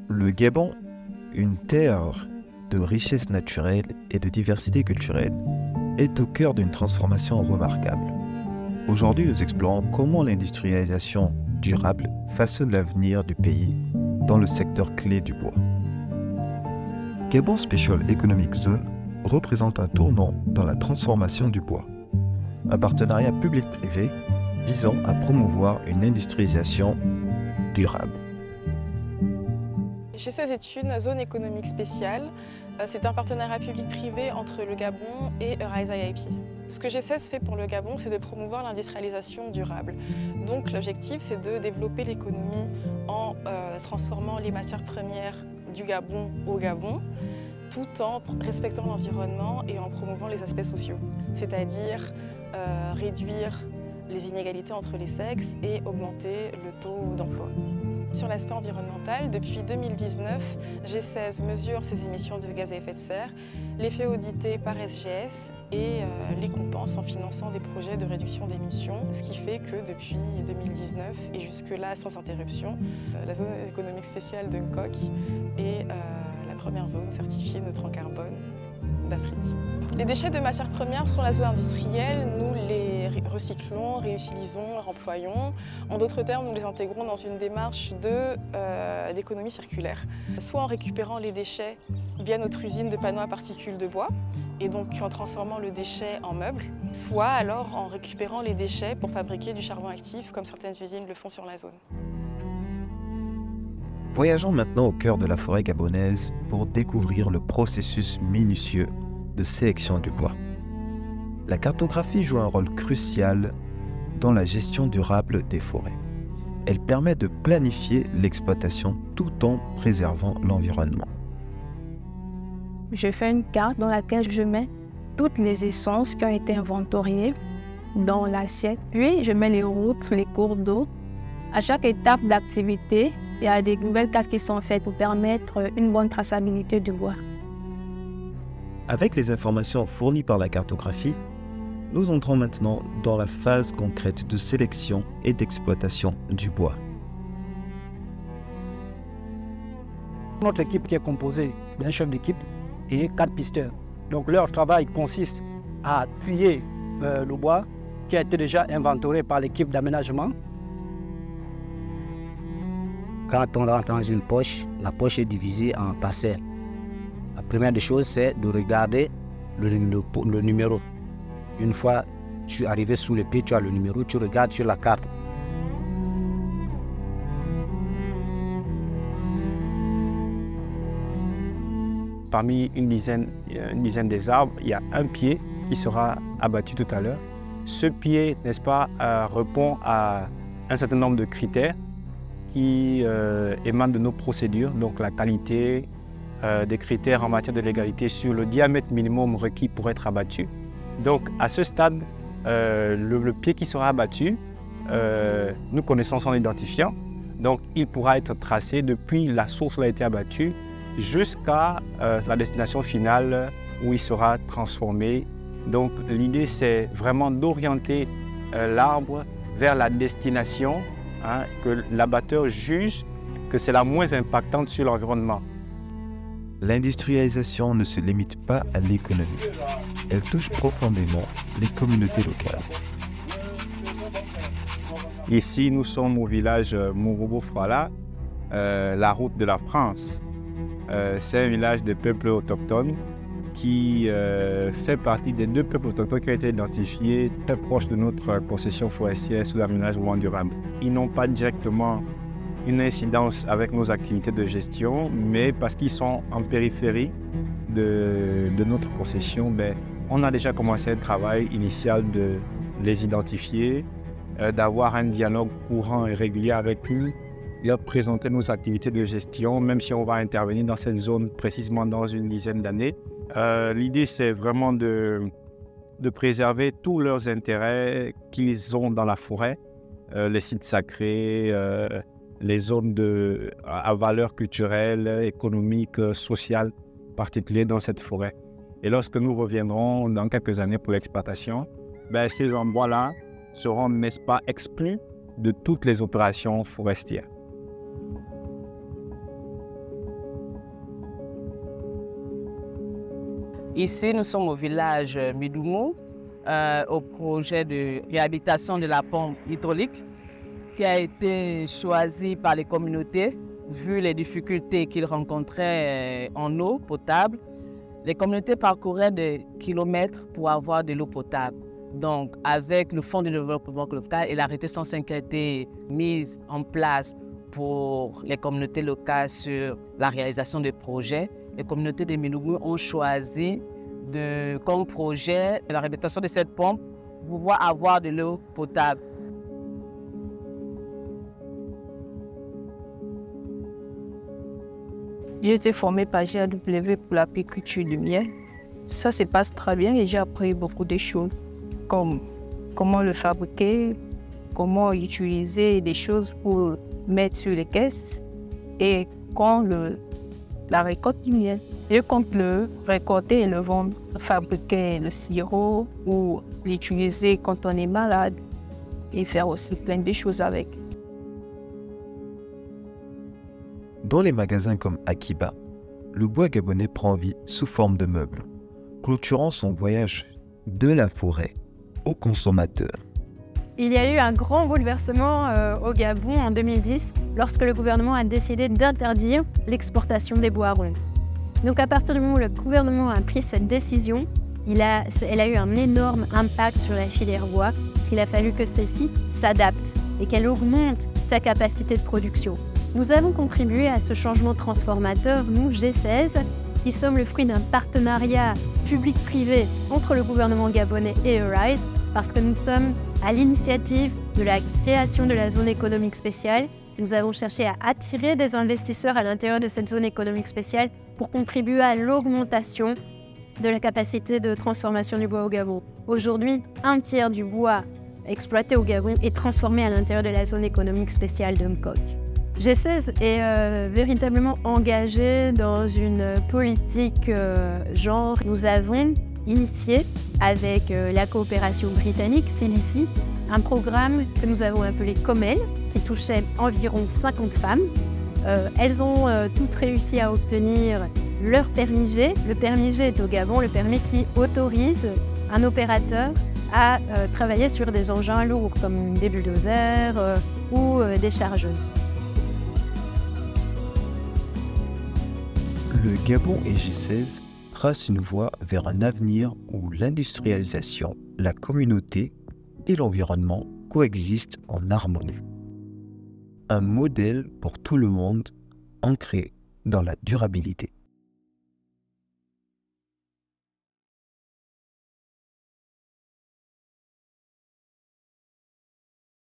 Le Gabon, une terre de richesse naturelle et de diversité culturelle, est au cœur d'une transformation remarquable. Aujourd'hui, nous explorons comment l'industrialisation durable façonne l'avenir du pays dans le secteur clé du bois. Gabon Special Economic Zone représente un tournant dans la transformation du bois, un partenariat public-privé visant à promouvoir une industrialisation durable. G16 est une zone économique spéciale. C'est un partenariat public-privé entre le Gabon et Rise IIP. Ce que G16 fait pour le Gabon, c'est de promouvoir l'industrialisation durable. Donc l'objectif, c'est de développer l'économie en transformant les matières premières du Gabon au Gabon, tout en respectant l'environnement et en promouvant les aspects sociaux, c'est-à-dire réduire les inégalités entre les sexes et augmenter le taux d'emploi. Sur l'aspect environnemental, depuis 2019, G16 mesure ses émissions de gaz à effet de serre, les fait auditer par SGS et les compense en finançant des projets de réduction d'émissions, ce qui fait que depuis 2019 et jusque-là sans interruption, la zone économique spéciale de Nkok est la première zone certifiée neutre en carbone d'Afrique. Les déchets de matières premières sur la zone industrielle, nous les recyclons, réutilisons, remployons. En d'autres termes, nous les intégrons dans une démarche d'économie circulaire. Soit en récupérant les déchets via notre usine de panneaux à particules de bois, et donc en transformant le déchet en meuble, soit alors en récupérant les déchets pour fabriquer du charbon actif, comme certaines usines le font sur la zone. Voyageons maintenant au cœur de la forêt gabonaise pour découvrir le processus minutieux de sélection du bois. La cartographie joue un rôle crucial dans la gestion durable des forêts. Elle permet de planifier l'exploitation tout en préservant l'environnement. Je fais une carte dans laquelle je mets toutes les essences qui ont été inventoriées dans l'assiette. Puis je mets les routes, les cours d'eau. À chaque étape d'activité, il y a des nouvelles cartes qui sont faites pour permettre une bonne traçabilité du bois. Avec les informations fournies par la cartographie, nous entrons maintenant dans la phase concrète de sélection et d'exploitation du bois. Notre équipe qui est composée d'un chef d'équipe et 4 pisteurs. Donc leur travail consiste à trier le bois qui a été déjà inventorié par l'équipe d'aménagement. Quand on rentre dans une poche, la poche est divisée en parcelles. La première des choses, c'est de regarder le numéro. Une fois tu es arrivé sous le pied, tu as le numéro, tu regardes sur la carte. Parmi une dizaine des arbres, il y a un pied qui sera abattu tout à l'heure. Ce pied, n'est-ce pas, répond à un certain nombre de critères qui émanent de nos procédures, donc la qualité, des critères en matière de légalité sur le diamètre minimum requis pour être abattu. Donc à ce stade, le pied qui sera abattu, nous connaissons son identifiant, donc il pourra être tracé depuis la source où il a été abattu jusqu'à la destination finale où il sera transformé. Donc l'idée c'est vraiment d'orienter l'arbre vers la destination que l'abatteur juge que c'est la moins impactante sur l'environnement. L'industrialisation ne se limite pas à l'économie. Elle touche profondément les communautés locales. Ici, nous sommes au village Mourobo-Frala, la route de la France. C'est un village de peuples autochtones qui fait partie des 2 peuples autochtones qui ont été identifiés très proches de notre concession forestière sous l'aménagement durable. Ils n'ont pas directement une incidence avec nos activités de gestion, mais parce qu'ils sont en périphérie de notre concession, on a déjà commencé un travail initial de les identifier, d'avoir un dialogue courant et régulier avec eux, leur présenter nos activités de gestion, même si on va intervenir dans cette zone précisément dans une dizaine d'années. L'idée, c'est vraiment de préserver tous leurs intérêts qu'ils ont dans la forêt, les sites sacrés, les zones à valeur culturelle, économique, sociale particulière dans cette forêt. Et lorsque nous reviendrons dans quelques années pour l'exploitation, ces endroits-là seront, n'est-ce pas, exclus de toutes les opérations forestières. Ici, nous sommes au village Midoumo, au projet de réhabilitation de la pompe hydraulique qui a été choisi par les communautés vu les difficultés qu'ils rencontraient en eau potable. Les communautés parcouraient des kilomètres pour avoir de l'eau potable. Donc, avec le Fonds de développement local et l'arrêté 105 qui a été mis en place pour les communautés locales sur la réalisation des projets, les communautés de Midoumo ont choisi comme projet la réhabilitation de cette pompe pour pouvoir avoir de l'eau potable. J'ai été formée par GAW pour l'apiculture du miel. Ça se passe très bien et j'ai appris beaucoup de choses, comme comment le fabriquer, comment utiliser des choses pour mettre sur les caisses et quand la récolte du miel. Je compte le récolter et le vendre, fabriquer le sirop ou l'utiliser quand on est malade et faire aussi plein de choses avec. Dans les magasins comme Akiba, le bois gabonais prend vie sous forme de meubles, clôturant son voyage de la forêt au consommateur. Il y a eu un grand bouleversement au Gabon en 2010 lorsque le gouvernement a décidé d'interdire l'exportation des bois ronds. Donc à partir du moment où le gouvernement a pris cette décision, elle a eu un énorme impact sur la filière bois, parce qu'il a fallu que celle-ci s'adapte et qu'elle augmente sa capacité de production. Nous avons contribué à ce changement transformateur, nous, G16, qui sommes le fruit d'un partenariat public-privé entre le gouvernement gabonais et Arise, parce que nous sommes à l'initiative de la création de la zone économique spéciale. Nous avons cherché à attirer des investisseurs à l'intérieur de cette zone économique spéciale pour contribuer à l'augmentation de la capacité de transformation du bois au Gabon. Aujourd'hui, un tiers du bois exploité au Gabon est transformé à l'intérieur de la zone économique spéciale de Mkok. G16 est véritablement engagé dans une politique genre. Nous avons initié avec la coopération britannique, CILICI, un programme que nous avons appelé COMEL, qui touchait environ 50 femmes. Elles ont toutes réussi à obtenir leur permis G. Le permis G est au Gabon, le permis qui autorise un opérateur à travailler sur des engins lourds comme des bulldozers ou des chargeuses. Le Gabon et G16 tracent une voie vers un avenir où l'industrialisation, la communauté et l'environnement coexistent en harmonie. Un modèle pour tout le monde ancré dans la durabilité.